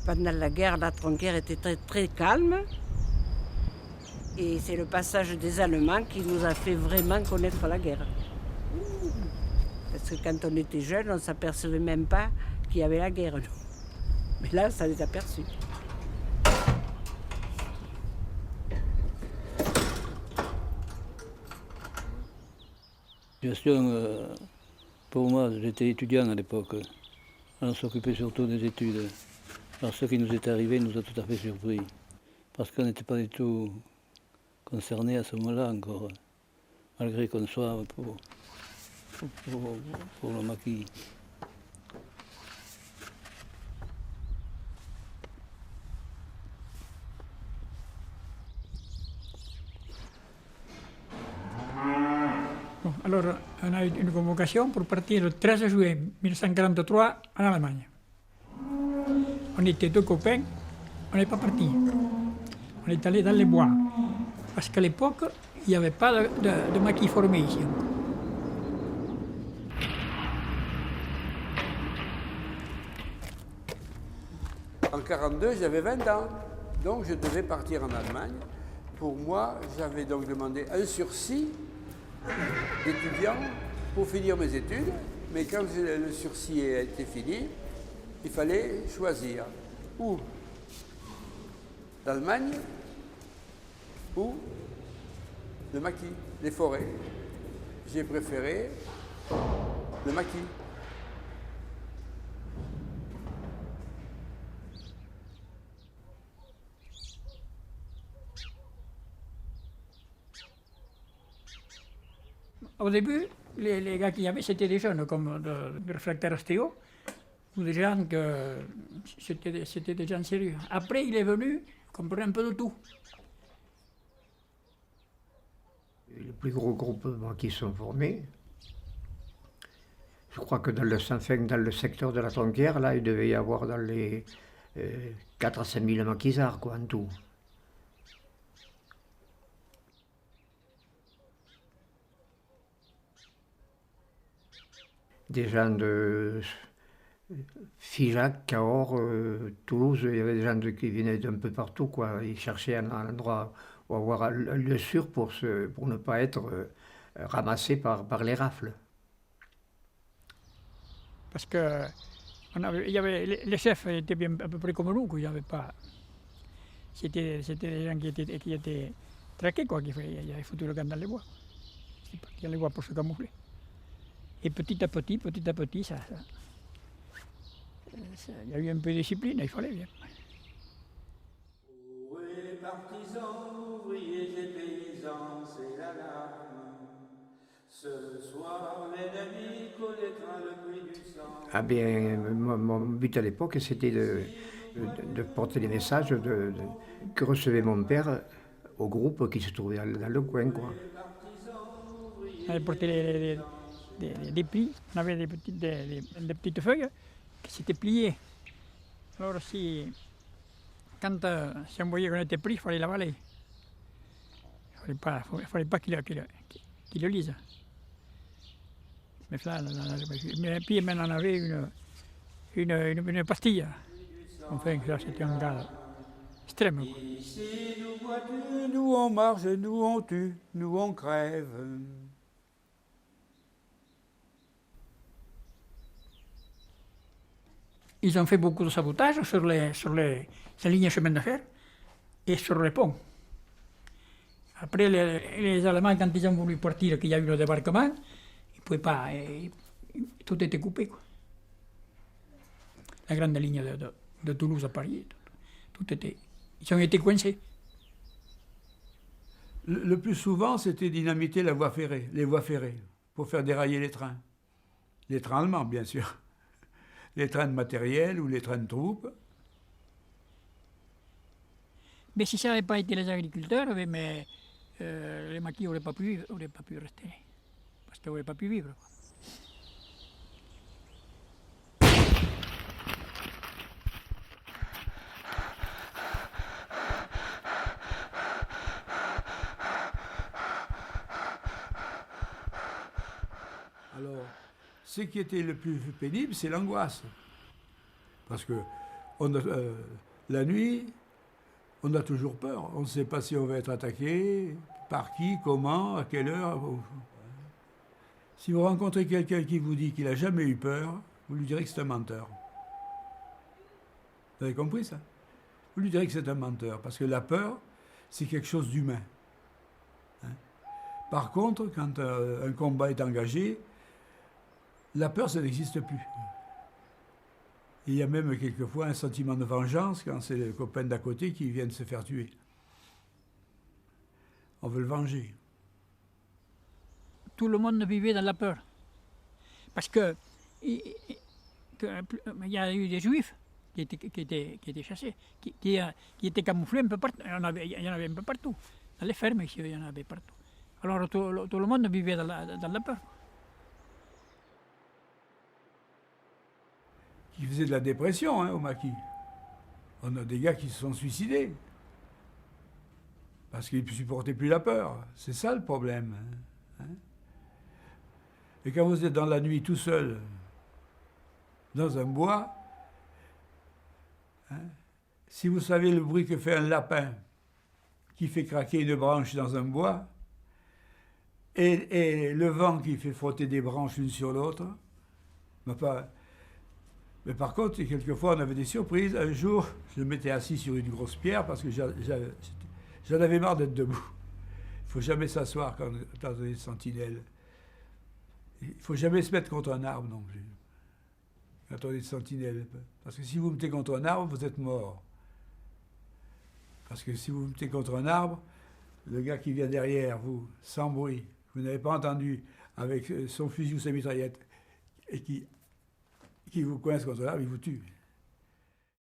Pendant la guerre, la Tronquère était très, très calme. Et c'est le passage des Allemands qui nous a fait vraiment connaître la guerre. Parce que quand on était jeunes, on ne s'apercevait même pas qu'il y avait la guerre. Nous. Mais là, ça les a aperçus. Pour moi, j'étais étudiant à l'époque. On s'occupait surtout des études. Alors ce qui nous est arrivé nous a tout à fait surpris. Parce qu'on n'était pas du tout concernés à ce moment-là encore. Malgré qu'on soit pour le maquis. Bon, alors, on a eu une convocation pour partir le 13 juillet 1943 en Allemagne. On était deux copains, on n'est pas partis. On est allé dans les bois. Parce qu'à l'époque, il n'y avait pas de maquis formé ici. En 1942, j'avais 20 ans, donc je devais partir en Allemagne. Pour moi, j'avais donc demandé un sursis d'étudiant pour finir mes études, mais quand le sursis a été fini, il fallait choisir ou l'Allemagne ou le maquis, les forêts. J'ai préféré le maquis. Au début, les gars qu'il y avait, c'était des jeunes comme de réfractaires ostéo, ou des gens que c'était des gens sérieux. Après, il est venu, comprenait un peu de tout. Les plus gros groupements qui sont formés, je crois que dans le secteur de la Tronquère, là, il devait y avoir dans les 4 à 5 000 maquisards, quoi, en tout. Des gens de Figeac, Cahors, Toulouse, il y avait des gens qui venaient d'un peu partout, quoi. Ils cherchaient un endroit ou avoir un lieu sûr pour ne pas être ramassés par les rafles. Parce que les chefs étaient bien à peu près comme nous, il y avait pas. C'était des gens qui étaient traqués, quoi, qui avaient foutu le camp dans les bois. Ils partaient dans les bois pour se camoufler. Et petit à petit, il y a eu un peu de discipline, il fallait bien. Oui, partisans, ouvriers et paysans, c'est l'alarme. Ce soir, l'ennemi connaîtra le prix du sang. Ah bien, mon but à l'époque, c'était de porter les messages que recevait mon père au groupe qui se trouvait dans le coin, quoi. On avait porté des plis, on avait des petites feuilles qui s'étaient pliées. Alors quand on voyait qu'on était pris, il fallait l'avaler. Il ne fallait pas qu'il le lise. Mais puis on en avait une pastille. Enfin, ça c'était un gars extrême. Ici, nous vois-tu, nous on marche, nous on tue, nous on crève. Ils ont fait beaucoup de sabotage sur les lignes de chemin de fer et sur les ponts. Après, les Allemands, quand ils ont voulu partir, qu'il y a eu le débarquement, ils ne pouvaient pas. Tout était coupé, quoi. La grande ligne de Toulouse à Paris, tout était. Ils ont été coincés. Le plus souvent, c'était dynamiter les voies ferrées, pour faire dérailler les trains. Les trains allemands, bien sûr. Les trains de matériel ou les trains de troupes. Mais si ça n'avait pas été les agriculteurs, mais les maquis n'auraient pas pu rester. Parce qu'ils n'auraient pas pu vivre. Alors, ce qui était le plus pénible, c'est l'angoisse. Parce que La nuit, on a toujours peur. On ne sait pas si on va être attaqué, par qui, comment, à quelle heure. Si vous rencontrez quelqu'un qui vous dit qu'il n'a jamais eu peur, vous lui direz que c'est un menteur. Vous avez compris ça? Vous lui direz que c'est un menteur, parce que la peur, c'est quelque chose d'humain. Hein? Par contre, quand un combat est engagé, la peur, ça n'existe plus. Il y a même quelquefois un sentiment de vengeance quand c'est le copain d'à côté qui vient de se faire tuer. On veut le venger. Tout le monde vivait dans la peur. Parce que il y a eu des juifs qui étaient chassés, qui étaient camouflés un peu partout. Il y en avait un peu partout. Dans les fermes ici, il y en avait partout. Alors tout le monde vivait dans la peur. Qui faisait de la dépression au maquis. On a des gars qui se sont suicidés. Parce qu'ils ne supportaient plus la peur. C'est ça le problème. Hein? Et quand vous êtes dans la nuit tout seul, dans un bois, hein, si vous savez le bruit que fait un lapin qui fait craquer une branche dans un bois, et le vent qui fait frotter des branches l'une sur l'autre, mais par contre, quelquefois, on avait des surprises. Un jour, je m'étais assis sur une grosse pierre parce que j'en avais marre d'être debout. Il ne faut jamais s'asseoir quand on est sentinelle. Il ne faut jamais se mettre contre un arbre non plus, quand on est sentinelle. Parce que si vous mettez contre un arbre, vous êtes mort. Parce que si vous mettez contre un arbre, le gars qui vient derrière vous, sans bruit, vous n'avez pas entendu, avec son fusil ou sa mitraillette, et qui vous coince contre l'arbre, il vous tue.